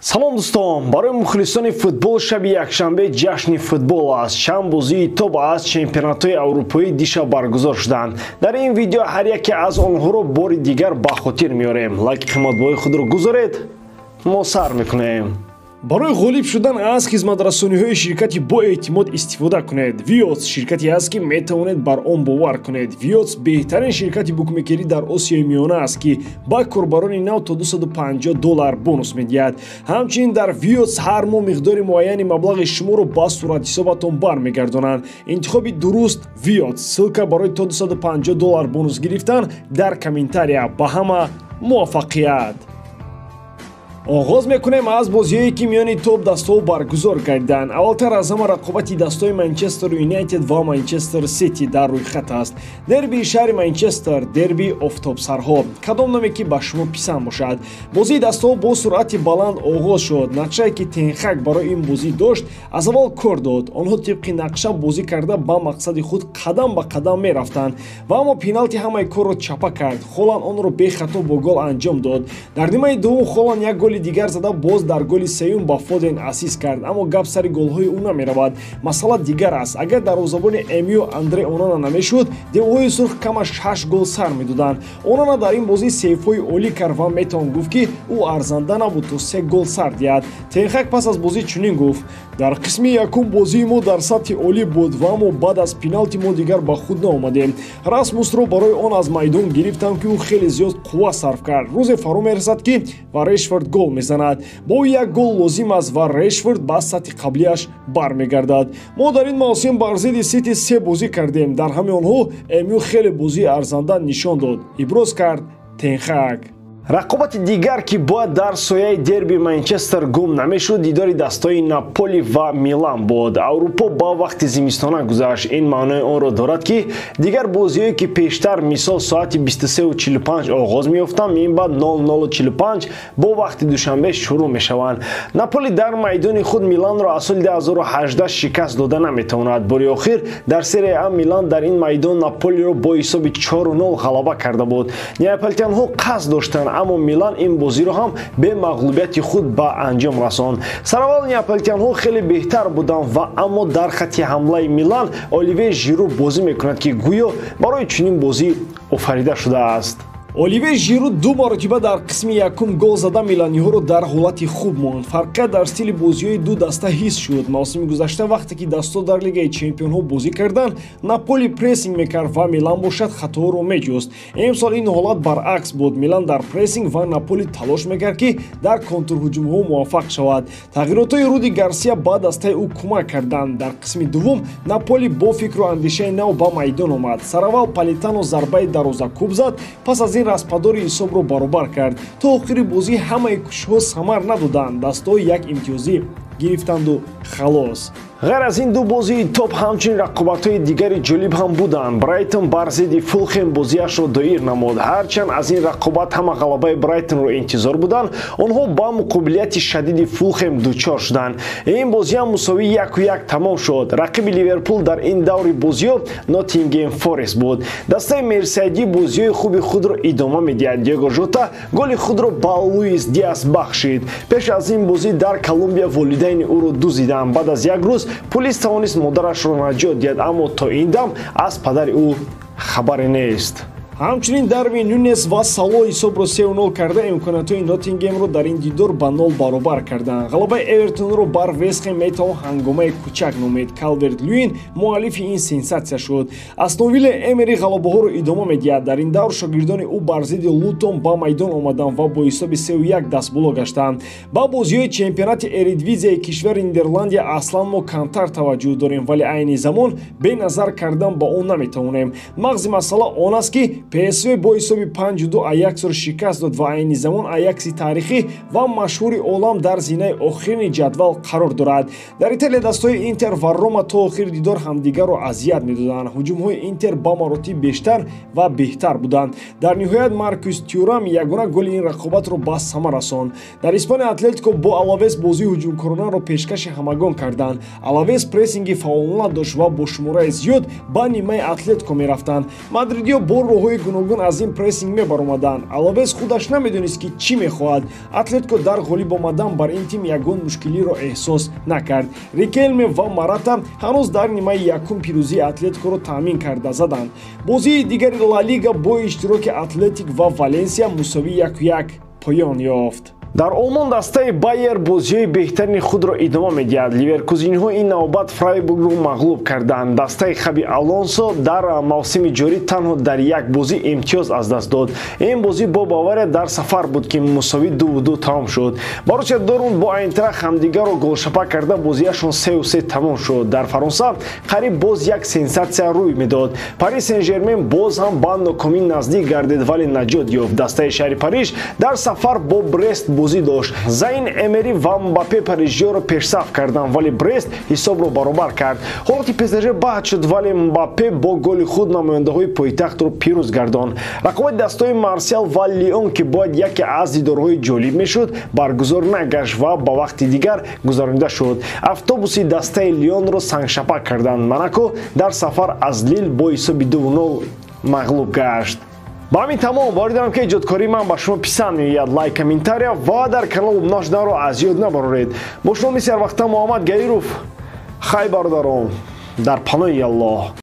салом дӯстон, барои мухлисони футбол шаби якшанбе ҷашни футбол аст. Чанд бозии топ аз чемпионатҳои аврупоӣ дишаб баргузор шуданд. Дар ин видео ҳар яке аз онҳоро бори дигар ба хотир меорем. Лайки қиматбои худро гузоред, мо сар мекунем. барои ғолиб шудан аз хизматрасониҳои ширкати боэътимод истифода кунед. Viyots ширкате аст ки метавонед бар он бовар кунед. Viyots беҳтарин ширкати букмекерӣ дар Осиёи Миёна аст ки ба корбарони нав то $250 бонус медиҳад. Ҳамчунин дар Viyots ҳар моҳ миқдори муайяни маблағи шуморо ба суратҳисоbatон бармегардонанд. Интихоби дуруст Viyots. Ссилка барои то $250 бонус гирифтан дар комментария. Ба ҳама муваффақият. оғоз мекунем аз бозиҳое ки миёни топ дастаҳо баргузор гардиданд. аввалтар аз ҳама рақобати дастаҳои Манчестер Юнайтед ва Манчестер Сити дар рӯйхат аст. дербии шаҳри Манчестер, дербии офтобсарҳо. Кадом номе ки ба шумо писанд бошад? бозии дастаҳо бо суръати баланд оғоз шуд. нақшае ки Ten Hag барои ин бозӣ дошт аз аввал кор дод. онҳо тибқи нақша бозӣ карда ба мақсади худ қадам ба қадам мерафтанд ва аммо пеналти ҳамаи корро чапа кард. Холланд онро бехато бо гол анҷом дод. дар нимаи дуввум Холланд як голи дигар зада боз дар голи сеюм ба Фоден асист кард, аммо гап сари голҳои ӯ намеравад. масъала дигар аст. агар дарвозабони МЮ Андре Онана намешуд, девҳои сурх камаш 8 гол сар медоданд. Онана дар ин бозӣ сейфҳои олӣ кард ва метавон гуфт ки ӯ арзанда набуд то 3 гол сар диҳад. Ten Hag пас аз бозӣ чунин гуфт: дар қисми якум бозии мо дар сатҳи олӣ буд ва аммо баъд аз пеналти мо дигар ба худ наомадем. Расмусро барои он аз майдон гирифтам ки ӯ хеле зиёд қувва сарф кард. рӯзе фаро мерасад ки ва Решфорд гол мезанад. бо як гол лозим аст ва Решфорд ба сатҳи қаблияш бармегардад. мо дар ин мавсим бар зидди Сити 3 бозӣ кардем. дар ҳамаи онҳо МЮ хеле бозии арзанда нишон дод, иброз кард Ten Hag. рақобати дигар ки бояд дар сояи дерби Манчестер гум намешуд, дидори дастаҳои Наполи ва Милан буд. аврупо ба вақти зимистона гузашт. ин маънои онро дорад ки дигар бозиҳое ки пештар мисол соати 23:45 оғоз меёфтанд, минбаъд 00:45 бо вақти душанбе шурӯъ мешаванд. Наполи дар майдони худ Миланро аз соли 2018 шикаст дода наметавонад. бори охир дар серия А Милан дар ин майдон Наполиро бо ҳисоби 4-0 ғалаба карда буд. неаполитянҳо қасд доштанд, аммо Милан ин бозиро ҳам бе мағлубияти худ ба анҷом расонд. сараввал неаполитянҳо хеле беҳтар буданд ва аммо дар хатти ҳамлаи Милан Оливье Жиру бозӣ мекунад ки гӯё барои чунин бозӣ офарида шудааст. Оливье Жиру 2 маротиба дар қисми якум гол зада миланиҳоро дар ҳолати хуб монд. фарқият дар стили бозиҳои ду даста ҳис шуд. мавсими гузашта вақте ки дастҳо дар Лигаи Чемпионҳо бозӣ карданд, Наполи прессинг мекард ва Милан бошад хатоҳоро меҷуст. имсол ин ҳолат баръакс буд. Милан дар прессинг ва Наполи талош мекард ки дар контрҳуҷумҳо муваффақ шавад. тағйиротҳои Руди Гарсия ба дастаи ӯ кӯмак карданд. дар қисми дуввум Наполи бо фикру андешаи нав ба майдон омад. сараввал Политано зарбаи дарозакӯб зад, пас аз ин распадори ҳисобро баробар кард. то охири бозӣ ҳамаи кӯшишҳо самар надоданд. дастаҳо як имтиёзӣ гирифтанду халос. ғайр аз ин ду бозии топ ҳамчунин рақобатҳои дигари ҷолиб ҳам буданд. Брайтон бар зидди Фулхем бозиашро доир намуд. ҳарчанд аз ин рақобат ҳама ғалабаи Брайтонро интизор буданд, онҳо ба муқобилияти шадиди Фулхем дучор шуданд. ин бозиам мусовӣ 1-1 тамом шуд. рақиби Ливерпул дар ин даври бозиҳо Ноттингем Форест буд. дастаи Мерсайдӣ бозиҳои хуби худро идома медиҳад. Диего Жота голи худро ба Луис Диас бахшид. пеш аз ин бозӣ дар Колумбия волидайни ӯро дуздиданд. баъд аз як рӯз пулис тавонист модарашро наҷот диҳад, аммо то ин дам аз падари ӯ хабаре нест. ҳамчунин Дарвин Нунес ва Сало ҳисобро 3-0 карда имкониятҳои Ноттингемро дар ин дидор ба 0 баробар карданд. ғалабаи Эвертонро бар Вестхэм метавон ҳангомаи кӯчак номид. Калверт-Люин муаллифи ин сенсатсия шуд. Астон Вилла Эмери ғалабаҳоро идома медиҳад. дар ин давр шогирдони ӯ бар зидди Лутон ба майдон омаданд ва бо ҳисоби 3-1 дастболо гаштанд. ба бозиҳои чемпионати Эридивизияи кишвари Нидерландия аслан мо камтар таваҷҷӯҳ дорем, вале айни замон беназар кардан ба он наметавонем. мағзи масъала он аст ки ПСВ бо ҳисоби 5-2 Аяксро шикаст дод ва айни замон Аякси таърихӣ ва машҳури олам дар зинаи охирини ҷадвал қарор дорад. дар Италия дастаҳои Интер ва Рома то охири дидор ҳамдигарро азият медоданд. ҳуҷумҳои Интер ба маротиб бештар ва беҳтар буданд. дар ниҳоят Маркус Тюрам ягона голи ин рақобатро ба сама расонд. дар Испания Атлетико бо Алавес бозии ҳуҷумкоронаро пешкаши ҳамагон карданд. Алавес прессинги фаъолона дошт ва бо шумораи зиёд ба нимаи Атлетико мерафтанд. мадридиё бо роҳҳои ҳаракатҳои гуногун аз ин прессинг мебаромаданд. Алавес худаш намедонист ки чӣ мехоҳад. Атлетико дар ғолиб омадан бар ин тим ягон мушкилиро эҳсос накард. Рикелме ва Марата ҳанӯз дар нимаи якум пирӯзии Атлетикоро таъмин карда заданд. Бозии дигари Ла Лига бо иштироки Атлетик ва Валенсия мусовии 1-1 поён ёфт. Дар Олмон дастаи Байер бозиҳои беҳтарини худро идома медиҳад. Ливеркузинҳо ин навбат Фрайбургро мағлуб карданд. Дастаи Хаби Алонсо дар мавсими ҷорӣ танҳо дар як бозӣ имтиёз аз даст дод. Ин бозӣ бо Бавария дар сафар буд ки мусовӣ 2-2 тамом шуд. Боруссия Дортмунд бо Айнтрахт ҳамдигарро голшапа карда бозиашон 3-3 тамом шуд. Дар Фаронса қариб боз як сенсатсия рӯй медод. Пари Сен-Жермен боз ҳам ба нокомӣ наздик гардид, вале наҷот ёфт. Дастаи шаҳри Париж дар сафар бо Брест бозӣ дошт. Заин Эмери ва Мбаппе парижиёро пешсаф карданд, вале Брест ҳисобро баробар кард. ҳолати ПСЖ баҳд шуд, вале Мбаппе бо голи худ намояндаҳои пойтахтро пирӯз гардонд. Рақобати дастаи Марсел ва Лион ки бояд яке аз дидорҳои ҷолиб мешуд, баргузор нагашт ва ба вақти дигар гузаронида шуд. Автобуси дастаи Лионро сангшапак карданд. Монако дар сафар аз Лил бо ҳисоби 2-0 мағлуб гашт. ба ҳамин тамом боридарам ки иҷодкории ман ба шумо писанд меояд. лайк, комментария ва дар канал обуна шуданро аз ёд набароред. бо шумо мисли ҳар вақта Муҳаммад Гаиров. хай бародарон, дар паноҳи Аллоҳ.